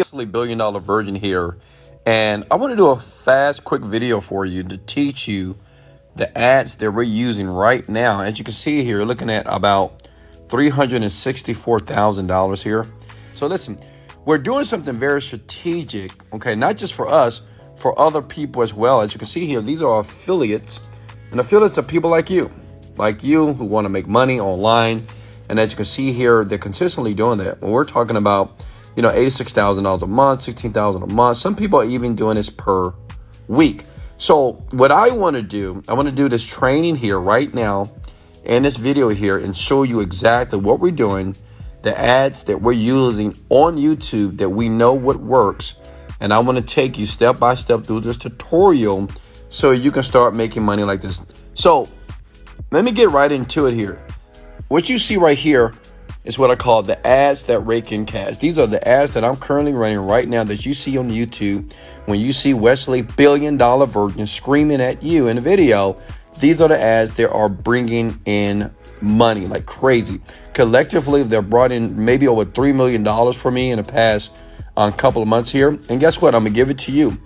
Obviously, $1 billion version here. And I want to do a fast, quick video for you to teach you the ads that we're using right now. As you can see here, you're looking at about $364,000 here. So listen, we're doing something very strategic, okay? Not just for us, for other people as well. As you can see here, these are affiliates. And affiliates are people like you who want to make money online. And as you can see here, they're consistently doing that. When we're talking about, $86,000 a month, $16,000 a month. Some people are even doing this per week. So what I want to do this training here right now in this video here and show you exactly what we're doing, the ads that we're using on YouTube that we know what works. And I want to take you step by step through this tutorial so you can start making money like this. So let me get right into it here. What you see right here is what I call the ads that rake in cash. These are the ads that I'm currently running right now that you see on YouTube. When you see Wesley $1 billion virgin screaming at you in a video, these are the ads that are bringing in money like crazy. Collectively, they've brought in maybe over $3 million for me in the past couple of months here. And guess what? I'm gonna give it to you.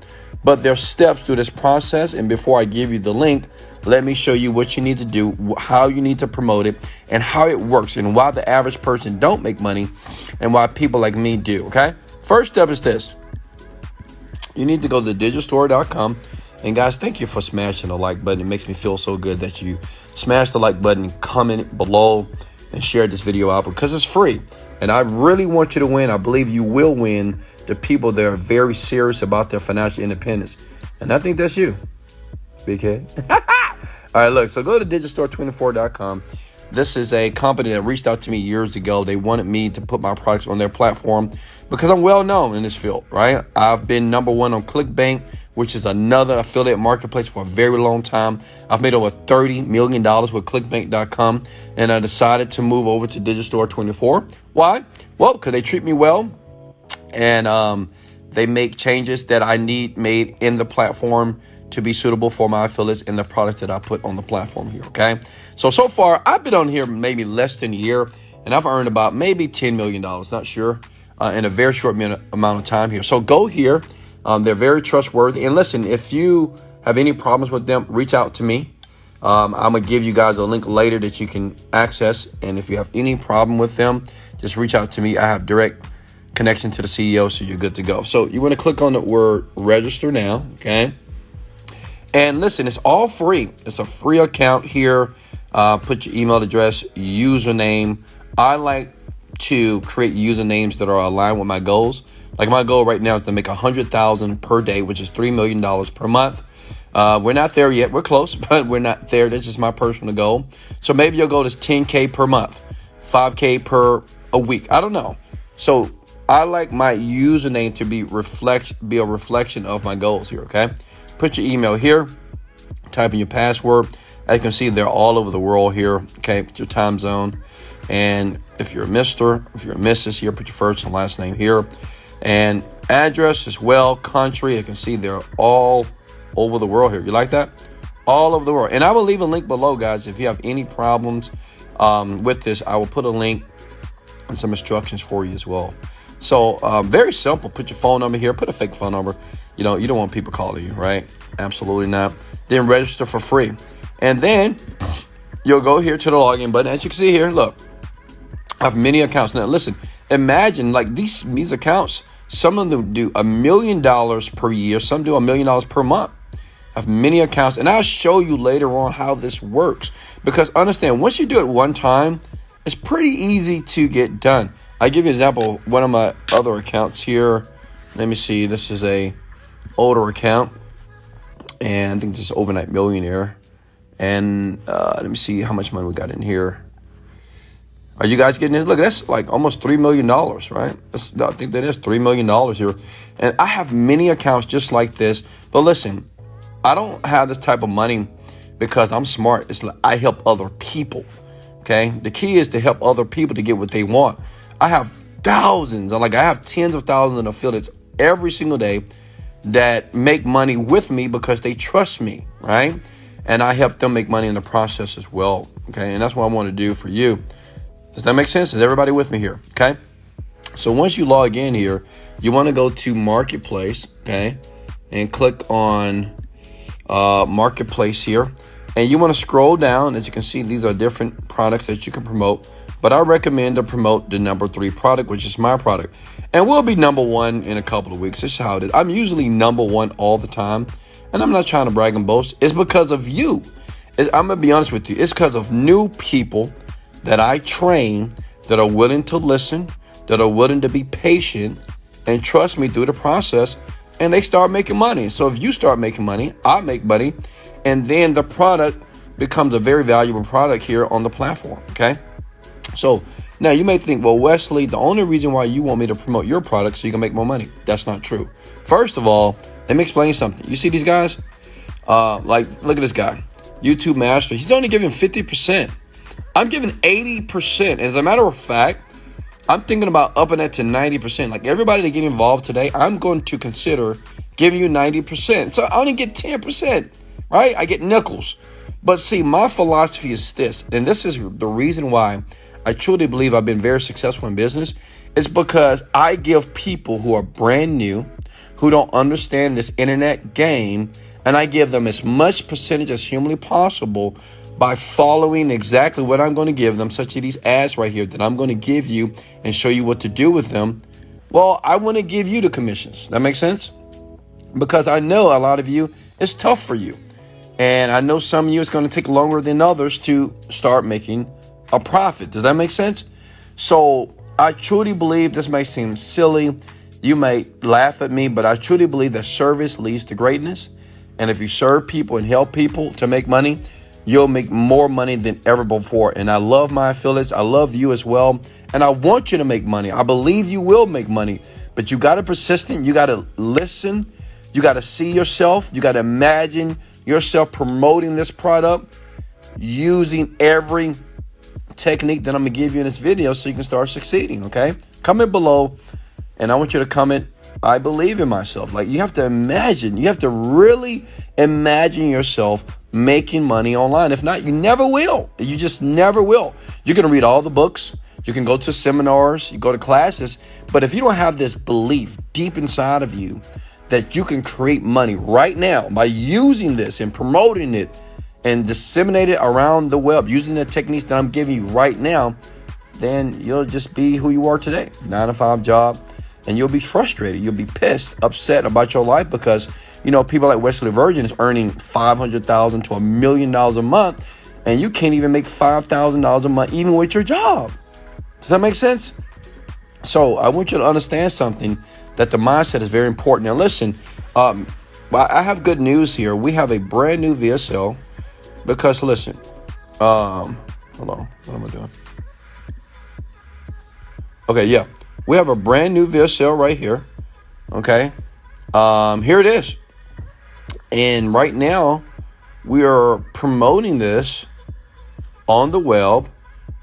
But there's steps through this process. And before I give you the link, let me show you what you need to do, how you need to promote it, and how it works, and why the average person don't make money and why people like me do, okay? First step is this. You need to go to digitalstore.com. And guys, thank you for smashing the like button. It makes me feel so good that you smash the like button, comment below, and share this video out because it's free. And I really want you to win. I believe you will win the people that are very serious about their financial independence. And I think that's you, big head. All right, look, so go to digitalstore24.com. This is a company that reached out to me years ago. They wanted me to put my products on their platform because I'm well known in this field, right? I've been #1 on ClickBank, which is another affiliate marketplace for a very long time. I've made over $30 million with clickbank.com, and I decided to move over to Digital24. Why? Well, because they treat me well, and they make changes that I need made in the platform to be suitable for my affiliates and the products that I put on the platform here, okay? So far, I've been on here maybe less than a year, and I've earned about maybe $10 million, not sure, in a very short amount of time here. So go here. They're very trustworthy. And listen, if you have any problems with them, reach out to me. I'm going to give you guys a link later that you can access. And if you have any problem with them, just reach out to me. I have direct connection to the CEO, so you're good to go. So you want to click on the word register now, okay? And listen, it's all free. It's a free account here. Put your email address, username. I like to create usernames that are aligned with my goals. Like my goal right now is to make $100,000 per day, which is $3 million per month. We're not there yet. We're close, but we're not there. That's just my personal goal. So maybe your goal is 10K per month, 5K per a week. I don't know. So I like my username to be a reflection of my goals here, okay? Put your email here, type in your password. As you can see, they're all over the world here, okay? Put your time zone. And if you're a Mr., if you're a Mrs. here, put your first and last name here. And address as well, country. You can see they're all over the world here. You like that? All over the world. And I will leave a link below, guys. If you have any problems with this, I will put a link and some instructions for you as well. So very simple. Put your phone number here. Put a fake phone number. You don't want people calling you, right? Absolutely not. Then register for free. And then you'll go here to the login button. As you can see here, look, I have many accounts. Now, listen, imagine like these accounts, some of them do $1 million per year. Some do $1 million per month. I have many accounts, and I'll show you later on how this works. Because understand, once you do it one time, it's pretty easy to get done. I give you an example. One of my other accounts here. Let me see. This is a older account, and I think this is Overnight Millionaire. And let me see how much money we got in here. Are you guys getting this? Look, that's like almost $3 million, right? I think that is $3 million here. And I have many accounts just like this. But listen, I don't have this type of money because I'm smart. It's like I help other people, okay? The key is to help other people to get what they want. I have thousands, I have tens of thousands of affiliates every single day that make money with me because they trust me, right? And I help them make money in the process as well, okay? And that's what I want to do for you. Does that make sense? Is everybody with me here, okay? So once you log in here, you want to go to Marketplace, okay, and click on Marketplace here. And you want to scroll down. As you can see, these are different products that you can promote. But I recommend to promote the number 3 product, which is my product. And we'll be number 1 in a couple of weeks. This is how it is. I'm usually number 1 all the time. And I'm not trying to brag and boast. It's because of you. I'm going to be honest with you. It's because of new people that I train that are willing to listen, that are willing to be patient and trust me through the process, and they start making money. So if you start making money, I make money, and then the product becomes a very valuable product here on the platform, okay? So now you may think, well, Wesley, the only reason why you want me to promote your product so you can make more money. That's not true. First of all, let me explain something. You see these guys? Like, look at this guy, YouTube Master. He's only giving 50%. I'm giving 80%. As a matter of fact, I'm thinking about upping that to 90%. Like everybody that get involved today, I'm going to consider giving you 90%. So I only get 10%, right? I get nickels. But see, my philosophy is this, and this is the reason why I truly believe I've been very successful in business. It's because I give people who are brand new, who don't understand this internet game, and I give them as much percentage as humanly possible by following exactly what I'm going to give them, such as these ads right here that I'm going to give you and show you what to do with them. Well, I want to give you the commissions. That makes sense? Because I know a lot of you, it's tough for you. And I know some of you, it's going to take longer than others to start making a profit. Does that make sense? So I truly believe, this may seem silly. You may laugh at me, but I truly believe that service leads to greatness. And if you serve people and help people to make money, you'll make more money than ever before. And I love my affiliates. I love you as well. And I want you to make money. I believe you will make money, but you got to persistent. You got to listen. You got to see yourself. You got to imagine yourself promoting this product using every technique that I'm going to give you in this video so you can start succeeding. Okay. Comment below. And I want you to comment, I believe in myself. Like you have to imagine, you have to really imagine yourself making money online. If not, you never will. You just never will. You're going to read all the books. You can go to seminars, you go to classes. But if you don't have this belief deep inside of you that you can create money right now by using this and promoting it and disseminate it around the web, using the techniques that I'm giving you right now, then you'll just be who you are today. 9-to-5 job. And you'll be frustrated. You'll be pissed, upset about your life because, you know, people like Wesley Virgin is earning $500,000 to $1 million a month, and you can't even make $5,000 a month even with your job. Does that make sense? So I want you to understand something, that the mindset is very important. Now listen, I have good news here. We have a brand new VSL because listen, hold on, what am I doing? Okay, yeah. We have a brand new VSL right here. Okay. Here it is. And right now we are promoting this on the web.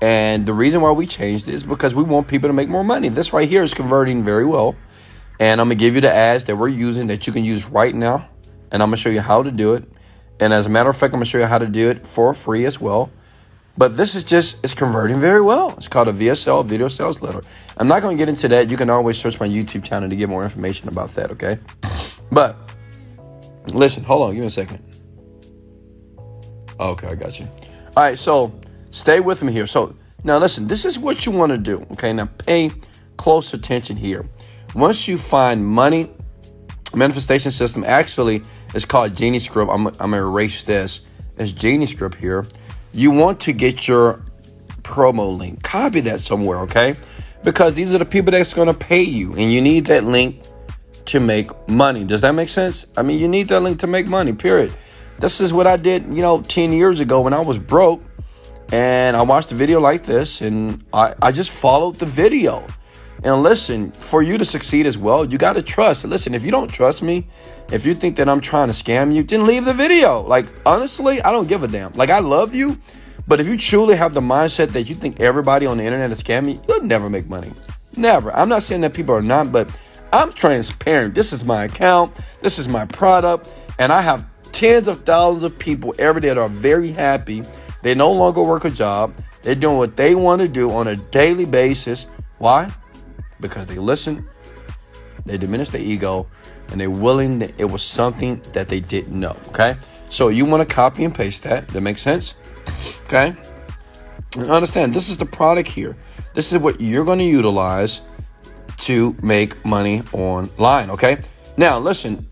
And the reason why we changed it is because we want people to make more money. This right here is converting very well. And I'm going to give you the ads that we're using that you can use right now. And I'm going to show you how to do it. And as a matter of fact, I'm going to show you how to do it for free as well. But this is it's converting very well. It's called a VSL, video sales letter. I'm not going to get into that. You can always search my YouTube channel to get more information about that, okay? But listen, hold on, give me a second. Okay, I got you. All right, so stay with me here. So now listen, this is what you want to do, okay? Now pay close attention here. Once you find money, manifestation system, actually it's called Genie Script. I'm going to erase this. It's Genie Script here. You want to get your promo link. Copy that somewhere, okay? Because these are the people that's going to pay you, and you need that link to make money. Does that make sense? I mean, you need that link to make money, period. This is what I did, 10 years ago when I was broke, and I watched a video like this, and I just followed the video. And listen, for you to succeed as well, you got to trust. Listen, if you don't trust me, if you think that I'm trying to scam you, then leave the video. Like, honestly, I don't give a damn. Like, I love you, but if you truly have the mindset that you think everybody on the internet is scamming, you'll never make money. Never. I'm not saying that people are not, but I'm transparent. This is my account. This is my product. And I have tens of thousands of people every day that are very happy. They no longer work a job. They're doing what they want to do on a daily basis. Why? because they listen, they diminish their ego, and they're willing that it was something that they didn't know. Okay, so you want to copy and paste that. That makes sense. Okay, and understand this is the product here. This is what you're going to utilize to make money online. Okay, now listen.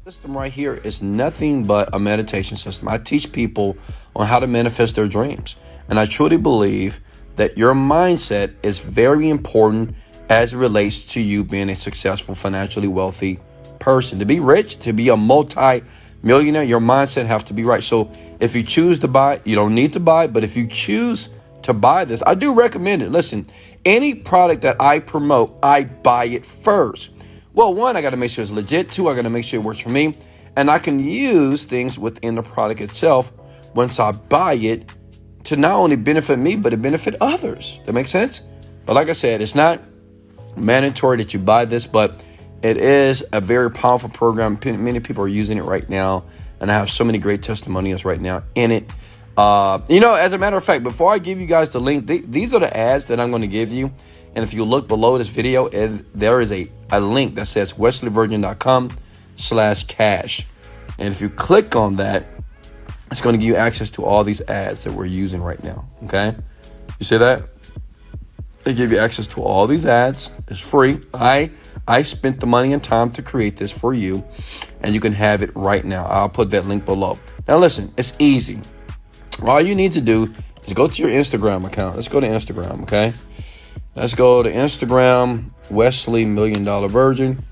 System right here is nothing but a meditation system. I teach people on how to manifest their dreams, and I truly believe that your mindset is very important as it relates to you being a successful, financially wealthy person. To be rich, to be a multi-millionaire, your mindset has to be right. So if you choose to buy, you don't need to buy, but if you choose to buy this, I do recommend it. Listen, any product that I promote, I buy it first. Well, one, I got to make sure it's legit. Two, I got to make sure it works for me. And I can use things within the product itself once I buy it to not only benefit me, but to benefit others. That makes sense? But like I said, it's not mandatory that you buy this, but it is a very powerful program. Many people are using it right now, and I have so many great testimonials right now in it. As a matter of fact, before I give you guys the link, these are the ads that I'm going to give you. And if you look below this video, there is a link that says wesleyvirgin.com/cash. And if you click on that, it's going to give you access to all these ads that we're using right now. Okay. You see that? They give you access to all these ads. It's free. I spent the money and time to create this for you, and you can have it right now. I'll put that link below. Now listen, it's easy. All you need to do is go to your Instagram account. Let's go to Instagram, okay? Let's go to Instagram, Wesley $1 Million Virgin.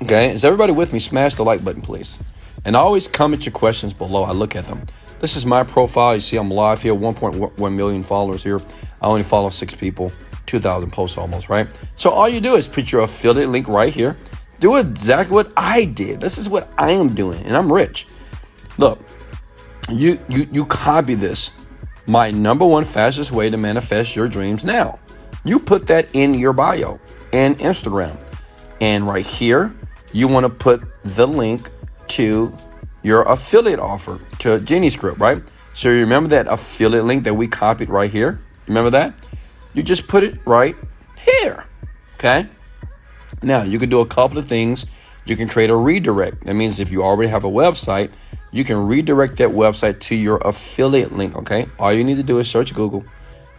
Okay, is everybody with me? Smash the like button, please. And always comment your questions below. I look at them. This is my profile. You see I'm live here, 1.1 million followers here. I only follow 6 people, 2,000 posts almost, right? So all you do is put your affiliate link right here. Do exactly what I did. This is what I am doing, and I'm rich. Look, you copy this. My number one fastest way to manifest your dreams now. You put that in your bio and Instagram. And right here, you want to put the link to your affiliate offer to Jenny's Script, right? So you remember that affiliate link that we copied right here? Remember that? You just put it right here, okay? Now, you can do a couple of things. You can create a redirect. That means if you already have a website, you can redirect that website to your affiliate link, okay? All you need to do is search Google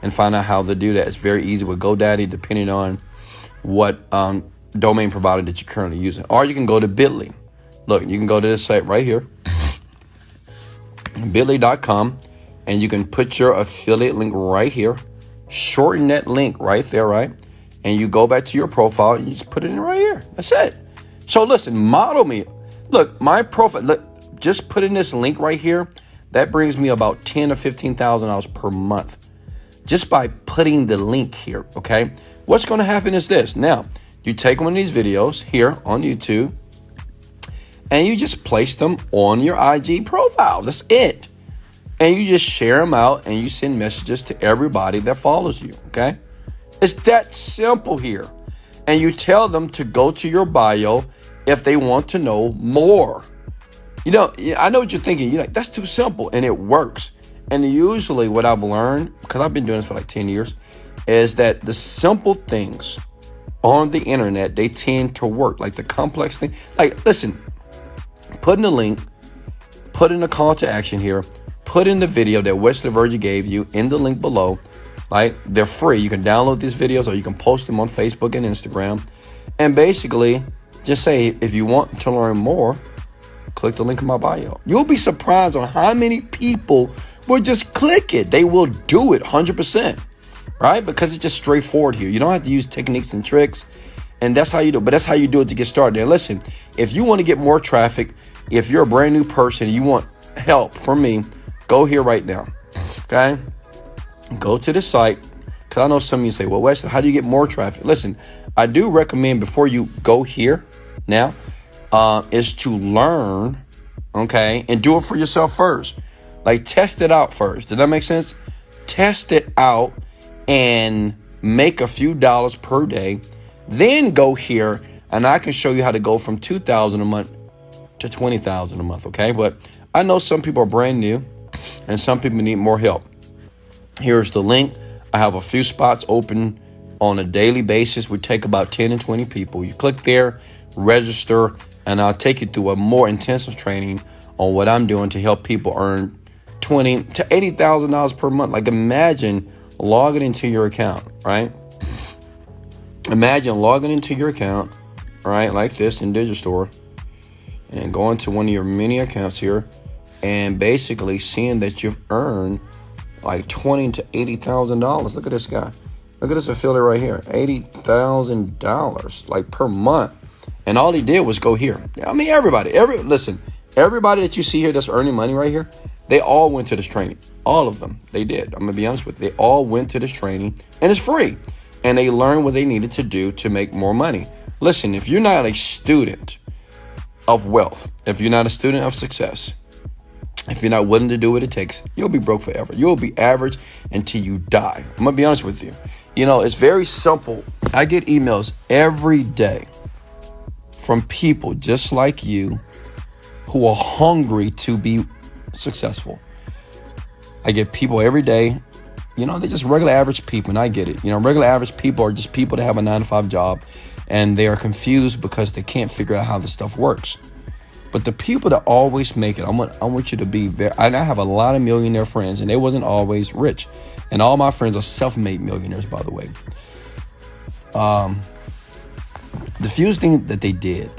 and find out how to do that. It's very easy with GoDaddy, depending on what domain provider that you're currently using. Or you can go to Bitly. Look, you can go to this site right here, bit.ly.com, and you can put your affiliate link right here, shorten that link right there, right? And you go back to your profile and you just put it in right here. That's it. So listen, model me. Look, my profile, look, just put in this link right here. That brings me about $10,000 to $15,000 per month just by putting the link here, okay? What's going to happen is this. Now, you take one of these videos here on YouTube and you just place them on your IG profiles. That's it. And you just share them out and you send messages to everybody that follows you, okay? It's that simple here. And you tell them to go to your bio if they want to know more. You know, I know what you're thinking. You're like, that's too simple, and it works. And usually what I've learned, because I've been doing this for like 10 years, is that the simple things on the internet, they tend to work. Like the complex thing. Like, listen, put in the link, put in a call to action here, put in the video that Wesley Virgin gave you in the link below. Like, they're free. You can download these videos or you can post them on Facebook and Instagram. And basically, just say, if you want to learn more, click the link in my bio. You'll be surprised on how many people will just click it. They will do it 100%, right? Because it's just straightforward here. You don't have to use techniques and tricks, and that's how you do it. But that's how you do it to get started. And listen, if you want to get more traffic, if you're a brand new person, and you want help from me, go here right now, okay? Go to the site, because I know some of you say, well, Wesley, how do you get more traffic? Listen, I do recommend before you go here now, is to learn, okay, and do it for yourself first. Like, test it out first. Does that make sense? Test it out and make a few dollars per day. Then go here, and I can show you how to go from $2,000 a month to $20,000 a month, okay? But I know some people are brand new, and some people need more help. Here's the link. I have a few spots open on a daily basis. We take about 10 and 20 people. You click there, register, and I'll take you through a more intensive training on what I'm doing to help people earn $20,000 to $80,000 per month. Like, imagine logging into your account, right? Imagine logging into your account, right, like this in Digistore, and going to one of your many accounts here, and basically seeing that you've earned like $20,000 to $80,000. Look at this guy. Look at this affiliate right here, $80,000 like per month. And all he did was go here. I mean, everybody that you see here that's earning money right here, they all went to this training. All of them, they did. I'm gonna be honest with you. They all went to this training, and it's free. And they learned what they needed to do to make more money. Listen, if you're not a student of wealth, if you're not a student of success, if you're not willing to do what it takes, you'll be broke forever. You'll be average until you die. I'm gonna be honest with you. You know, it's very simple. I get emails every day from people just like you who are hungry to be successful. I get people every day, you know, they're just regular average people, and I get it. You know, regular average people are just people that have a 9-to-5 job, and they are confused because they can't figure out how this stuff works. But the people that always make it, I want you to be very, I have a lot of millionaire friends, and they wasn't always rich. And all my friends are self-made millionaires, by the way. The few thing that they did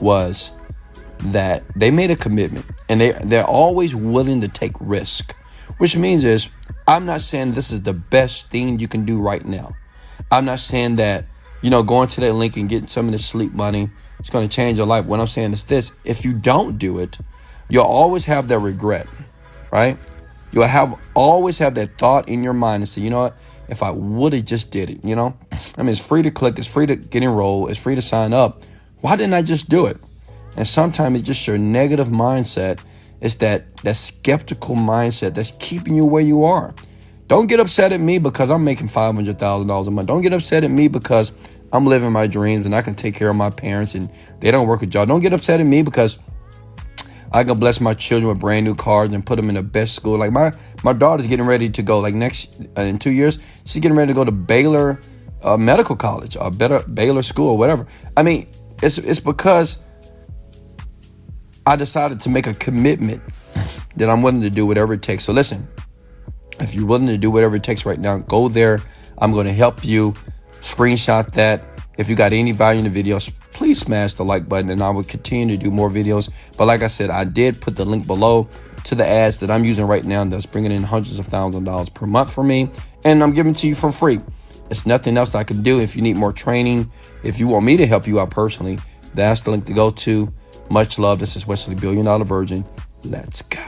was that they made a commitment, and they're always willing to take risk, which means is, I'm not saying this is the best thing you can do right now. I'm not saying that, you know, going to that link and getting some of this sleep money, it's going to change your life. What I'm saying is this: if you don't do it, you'll always have that regret, right? You'll always have that thought in your mind and say, you know what, if I would have just did it, you know? I mean, it's free to click, it's free to get enrolled, it's free to sign up. Why didn't I just do it? And sometimes it's just your negative mindset. It's that skeptical mindset that's keeping you where you are. Don't get upset at me because I'm making $500,000 a month. Don't get upset at me because I'm living my dreams and I can take care of my parents and they don't work a job. Don't get upset at me because I can bless my children with brand new cars and put them in the best school. Like my daughter's getting ready to go, like in 2 years, she's getting ready to go to Baylor Medical College or Baylor School or whatever. I mean, it's because I decided to make a commitment that I'm willing to do whatever it takes. So listen, if you're willing to do whatever it takes right now, go there. I'm going to help you. Screenshot that. If you got any value in the videos, please smash the like button, and I will continue to do more videos. But like I said, I did put the link below to the ads that I'm using right now that's bringing in hundreds of thousands of dollars per month for me, and I'm giving to you for free. It's nothing else that I can do. If you need more training, if you want me to help you out personally, that's the link to go to. Much love. This is Wesley, $1 Billion Virgin. Let's go.